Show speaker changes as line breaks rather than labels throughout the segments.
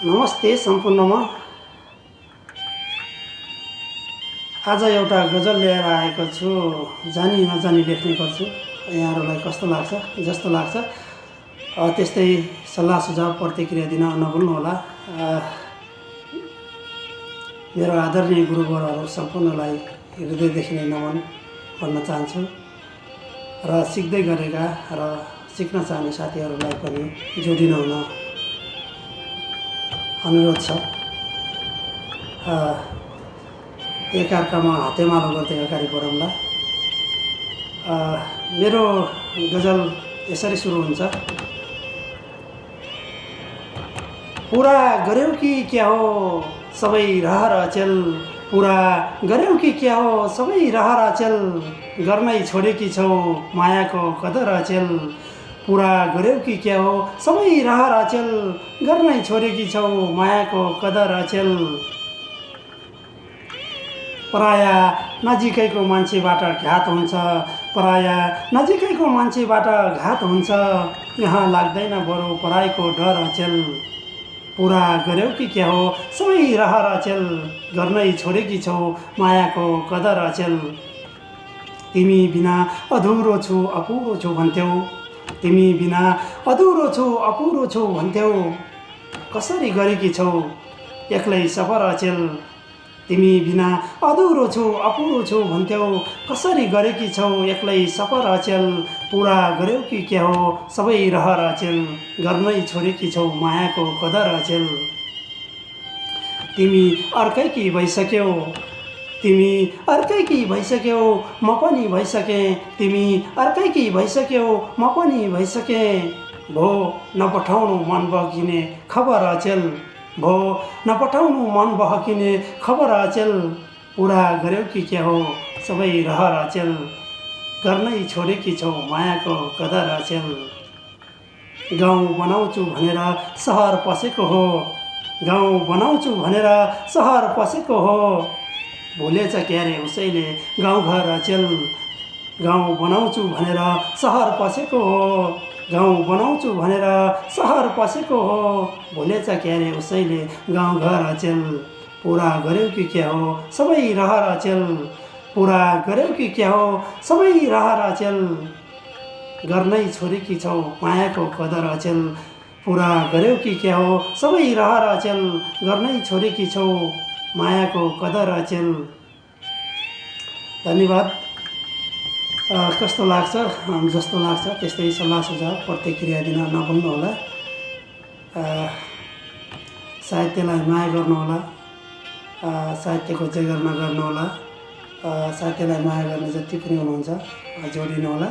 नमस्ते सम्पूर्णमा। आज एउटा गजल लिएर आएको छु। जानी नजानी लेख्ने गर्छु। यहाँहरूलाई कस्तो लाग्छ जस्तो लाग्छ त्यस्तै सल्लाह सुझाव प्रतिक्रिया दिन नभुल्नुहोला। मेरो आदरणीय गुरुवरहरू सम्पूर्णलाई हृदयदेखि नै नमन भन्न चाहन्छु र सिक्दै गरेका र सिक्न चाहने साथीहरूलाई पनि जोडिन हुन अनुरोध छ। एकअर्कामा हातेमालो गर्दै अगाडि बढौँला। मेरो गजल यसरी सुरु हुन्छ। पुरा गर्यौ कि क्या हो सबै रहर अचेल, पुरा गर्यौ कि क्या हो सबै रहर अचेल, गर्नै छोडेकी छौ मायाको कदर अचेल, पुरा गर्यौ कि क्या हो सबै रहर अचेल, गर्नै छोडेकी छौ मायाको कदर अचेल। पराया नजिकैको मान्छेबाट घात हुन्छ, पराया नजिकैको मान्छेबाट घात हुन्छ, यहाँ लाग्दैन बरु पराईको डर अचेल, पुरा गर्यौ कि क्या हो सबै रहर अचेल, गर्नै छोडेकी छौ मायाको कदर अचेल। तिमी बिना अधुरो छु अपुरो छु भन्थ्यौ, तिमी बिना अधुरो छु अपुरो छु भन्थ्यौ, कसरी गरेकी छौ एक्लै सफर अचेल, तिमी बिना अधुरो छु अपुरो छु भन्थ्यौ, कसरी गरेकी छौ एक्लै सफर अचेल, पुरा गर्यौ कि क्या हो सबै रहर अचेल, गर्नै छोडेकी छौ मायाको कदर अचेल। तिमी अर्कैकी भइसक्यौ, तिमी अर्कैकी भइसक्यौ म पनि भइसकेँ, तिमी अर्कैकी भइसक्यौ म पनि भइसकेँ, भो नपठाउनु मन बहकिने खबर अचेल, भो नपठाउनु मन बहकिने खबर अचेल, पुरा गर्यौ कि क्या हो सबै रहर अचेल, गर्नै छोडेकी छौ मायाको कदर अचेल। गाउँ बनाउँछु भनेर सहर पसेको हो, गाउँ बनाउँछु भनेर सहर पसेको हो, भुलेछ क्यारे उसैले गाउँघर अचेल, गाउँ बनाउँछु भनेर सहर पसेको हो, गाउँ बनाउँछु भनेर सहर पसेको हो, भुलेछ क्यारे उसैले गाउँघर अचेल, पुरा गर्यौ कि क्या हो सबै रहर अचेल, पुरा गर्यौ कि क्या हो सबै रहर अचेल, गर्नै छोडेकी छौ मायाको कदर अचेल, पुरा गर्यौ कि क्या हो सबै रहर अचेल, गर्नै छोडेकी छौ मायाको कदर अचेल। धन्यवाद। कस्तो लाग्छ जस्तो लाग्छ त्यस्तै सल्लाह सुझाव प्रतिक्रिया दिन नभुल्नुहोला। साहित्यलाई माया गर्नुहोला, साहित्यको जेगर नगर्नुहोला, साहित्यलाई माया गर्ने जति पनि हुनुहुन्छ जोडिनुहोला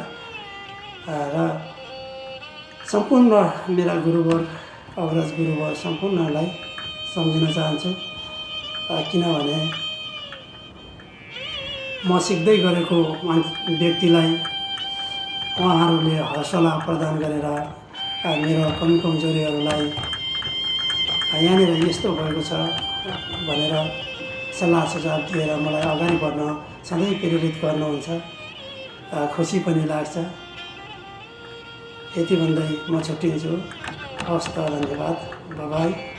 र सम्पूर्ण मेरा गुरुवर अग्रज गुरुवर सम्पूर्णलाई सम्झिन चाहन्छु। किनभने म सिक्दै गरेको व्यक्तिलाई उहाँहरूले हौसला प्रदान गरेर मेरो कमी कमजोरीहरूलाई यहाँनिर यस्तो भएको छ भनेर सल्लाह सुझाव दिएर मलाई अगाडि बढ्न सधैँ प्रेरित गर्नुहुन्छ। खुसी पनि लाग्छ। यति भन्दै म छुट्टिन्छु। हवस् त, धन्यवाद। बाई।